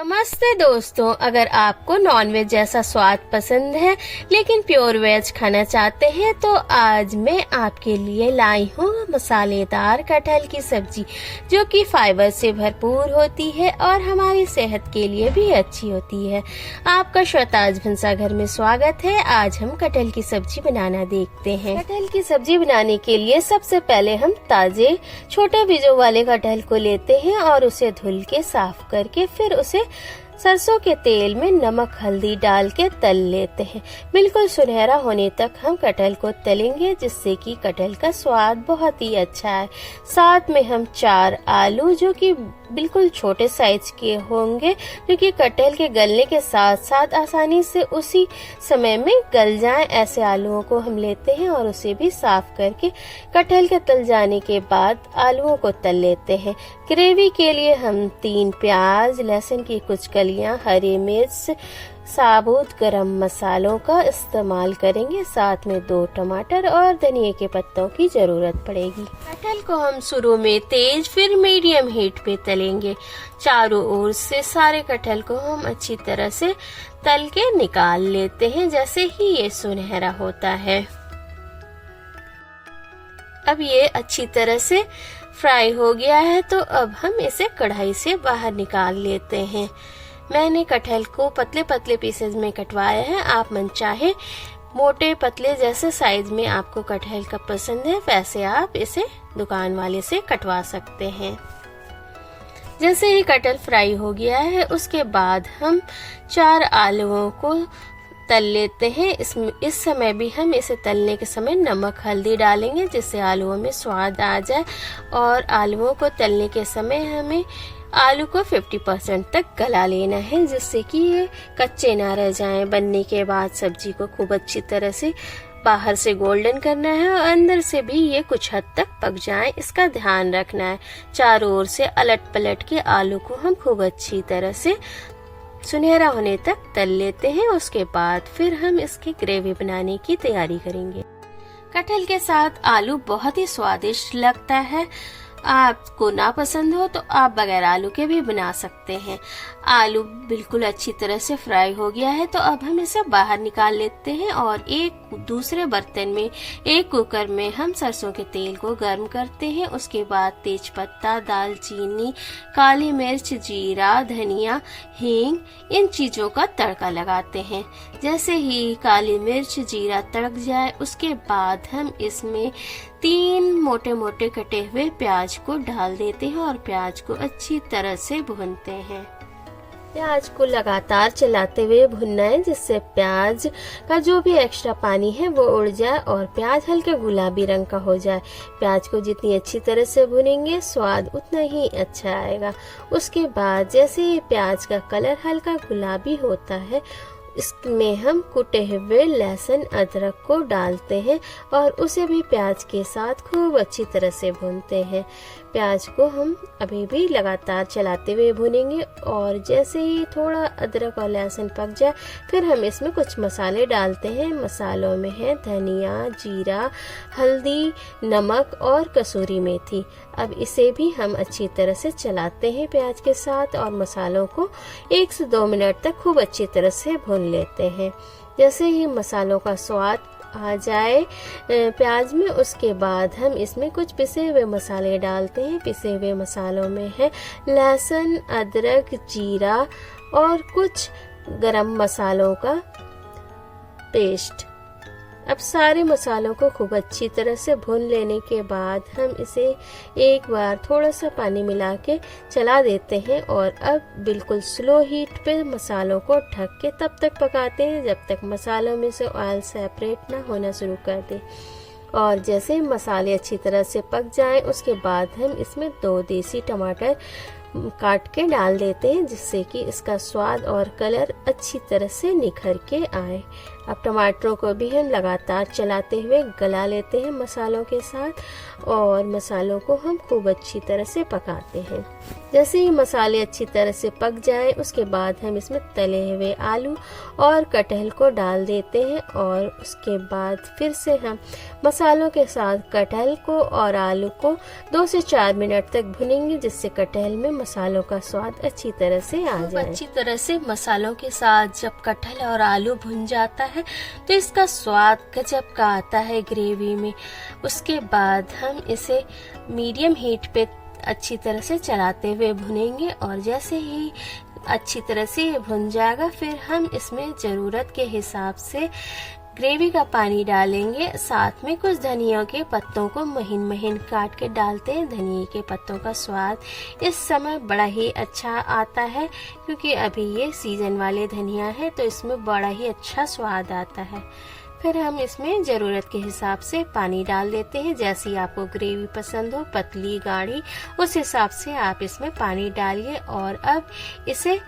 नमस्ते दोस्तों, अगर आपको नॉनवेज जैसा स्वाद पसंद है लेकिन प्योर वेज खाना चाहते हैं तो आज मैं आपके लिए लाई हूँ मसालेदार कटहल की सब्जी जो कि फाइबर से भरपूर होती है और हमारी सेहत के लिए भी अच्छी होती है। आपका श्वेताज भंसा घर में स्वागत है। आज हम कटहल की सब्जी बनाना देखते हैं। कटहल की सब्जी बनाने के लिए सबसे पहले हम ताजे छोटे बीजों वाले कटहल को लेते हैं और उसे धुल के साफ करके फिर उसे सरसों के तेल में नमक हल्दी डाल के तल लेते हैं। बिल्कुल सुनहरा होने तक हम कटहल को तलेंगे जिससे कि कटहल का स्वाद बहुत ही अच्छा है। साथ में हम 4 आलू जो कि बिल्कुल छोटे साइज के होंगे, क्योंकि कटहल के गलने के साथ साथ आसानी से उसी समय में गल जाएं, ऐसे आलूओं को हम लेते हैं और उसे भी साफ करके कटहल के तल जाने के बाद आलूओं को तल लेते हैं। ग्रेवी के लिए हम 3 प्याज, लहसुन की कुछ कलियां, हरी मिर्च, साबुत गरम मसालों का इस्तेमाल करेंगे। साथ में 2 टमाटर और धनिया के पत्तों की जरूरत पड़ेगी। कटहल को हम शुरू में तेज फिर मीडियम हीट पे तलेंगे। चारों ओर से सारे कटहल को हम अच्छी तरह से तल के निकाल लेते हैं जैसे ही ये सुनहरा होता है। अब ये अच्छी तरह से फ्राई हो गया है तो अब हम इसे कढ़ाई से बाहर निकाल लेते हैं। मैंने कटहल को पतले पतले पीसेज में कटवाया है। आप मनचाहे मोटे पतले जैसे साइज में आपको कटहल का पसंद है वैसे आप इसे दुकान वाले से कटवा सकते हैं। जैसे ही कटहल फ्राई हो गया है उसके बाद हम 4 आलूओं को तल लेते हैं। इस समय भी हम इसे तलने के समय नमक हल्दी डालेंगे जिससे आलूओं में स्वाद आ जाए। और आलूओं को तलने के समय हमें आलू को 50% तक गला लेना है जिससे कि ये कच्चे ना रह जाएं। बनने के बाद सब्जी को खूब अच्छी तरह से बाहर से गोल्डन करना है और अंदर से भी ये कुछ हद तक पक जाए, इसका ध्यान रखना है। चारों ओर से अलट पलट के आलू को हम खूब अच्छी तरह से सुनहरा होने तक तल लेते हैं। उसके बाद फिर हम इसकी ग्रेवी बनाने की तैयारी करेंगे। कटहल के साथ आलू बहुत ही स्वादिष्ट लगता है। आपको ना पसंद हो तो आप बगैर आलू के भी बना सकते हैं। आलू बिल्कुल अच्छी तरह से फ्राई हो गया है तो अब हम इसे बाहर निकाल लेते हैं और एक दूसरे बर्तन में एक कुकर में हम सरसों के तेल को गर्म करते हैं। उसके बाद तेजपत्ता, दालचीनी, काली मिर्च, जीरा, धनिया, हींग, इन चीजों का तड़का लगाते हैं। जैसे ही काली मिर्च, जीरा तड़क जाए उसके बाद हम इसमें 3 मोटे मोटे कटे हुए प्याज को डाल देते हैं और प्याज को अच्छी तरह से भूनते हैं। प्याज को लगातार चलाते हुए भुनना है जिससे प्याज का जो भी एक्स्ट्रा पानी है वो उड़ जाए और प्याज हल्के गुलाबी रंग का हो जाए। प्याज को जितनी अच्छी तरह से भुनेंगे स्वाद उतना ही अच्छा आएगा। उसके बाद जैसे ही प्याज का कलर हल्का गुलाबी होता है इसमें हम कुटे हुए लहसुन अदरक को डालते हैं और उसे भी प्याज के साथ खूब अच्छी तरह से भूनते हैं। प्याज को हम अभी भी लगातार चलाते हुए भूनेंगे और जैसे ही थोड़ा अदरक और लहसुन पक जाए फिर हम इसमें कुछ मसाले डालते हैं। मसालों में है धनिया, जीरा, हल्दी, नमक और कसूरी मेथी। अब इसे भी हम अच्छी तरह से चलाते हैं प्याज के साथ और मसालों को 1 से 2 मिनट तक खूब अच्छी तरह से भून लेते हैं। जैसे ही मसालों का स्वाद आ जाए प्याज में उसके बाद हम इसमें कुछ पिसे हुए मसाले डालते हैं। पिसे हुए मसालों में है लहसुन, अदरक, जीरा और कुछ गरम मसालों का पेस्ट। अब सारे मसालों को खूब अच्छी तरह से भून लेने के बाद हम इसे एक बार थोड़ा सा पानी मिला के चला देते हैं और अब बिल्कुल स्लो हीट पे मसालों को ढक के तब तक पकाते हैं जब तक मसालों में से ऑयल सेपरेट ना होना शुरू कर दे। और जैसे मसाले अच्छी तरह से पक जाएं उसके बाद हम इसमें 2 देसी टमाटर काट के डाल देते हैं जिससे कि इसका स्वाद और कलर अच्छी तरह से निखर के आए। अब टमाटरों को भी हम लगातार चलाते हुए गला लेते हैं मसालों के साथ, और मसालों को हम खूब अच्छी तरह से पकाते हैं। जैसे ही मसाले अच्छी तरह से पक जाए उसके बाद हम इसमें तले हुए आलू और कटहल को डाल देते हैं, और उसके बाद फिर से हम मसालों के साथ कटहल को और आलू को 2 से 4 मिनट तक भुनेंगे, जिससे कटहल में मसालों का स्वाद अच्छी तरह से आ जाए। अच्छी तरह से मसालों के साथ जब कटहल और आलू भुन जाता है तो इसका स्वाद गजब का आता है ग्रेवी में। उसके बाद हम इसे मीडियम हीट पे अच्छी तरह से चलाते हुए भुनेंगे, और जैसे ही अच्छी तरह से ये भुन जाएगा फिर हम इसमें ज़रूरत के हिसाब से ग्रेवी का पानी डालेंगे। साथ में कुछ धनिया के पत्तों को महीन महीन काट के डालते हैं। धनिया के पत्तों का स्वाद इस समय बड़ा ही अच्छा आता है, क्योंकि अभी ये सीजन वाले धनिया है तो इसमें बड़ा ही अच्छा स्वाद आता है। फिर हम इसमें ज़रूरत के हिसाब से पानी डाल देते हैं। जैसी आपको ग्रेवी पसंद हो, पतली गाढ़ी, उस हिसाब से आप इसमें पानी डालिए, और अब इसे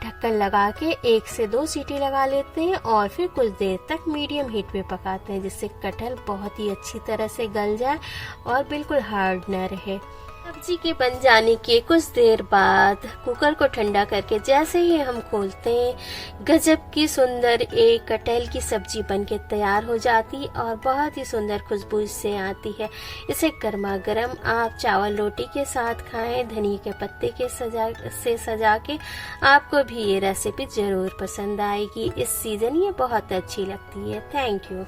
ढक्कन लगा के 1 से 2 सीटी लगा लेते हैं, और फिर कुछ देर तक मीडियम हीट पे पकाते हैं, जिससे कटहल बहुत ही अच्छी तरह से गल जाए और बिल्कुल हार्ड न रहे। सब्जी के बन जाने के कुछ देर बाद कुकर को ठंडा करके जैसे ही हम खोलते हैं, गजब की सुंदर एक कटहल की सब्जी बनके तैयार हो जाती है और बहुत ही सुंदर खुशबू इससे आती है। इसे गर्मा गर्म आप चावल रोटी के साथ खाएं, धनिया के पत्ते के सजा के। आपको भी ये रेसिपी जरूर पसंद आएगी। इस सीजन ये बहुत अच्छी लगती है। Thank you.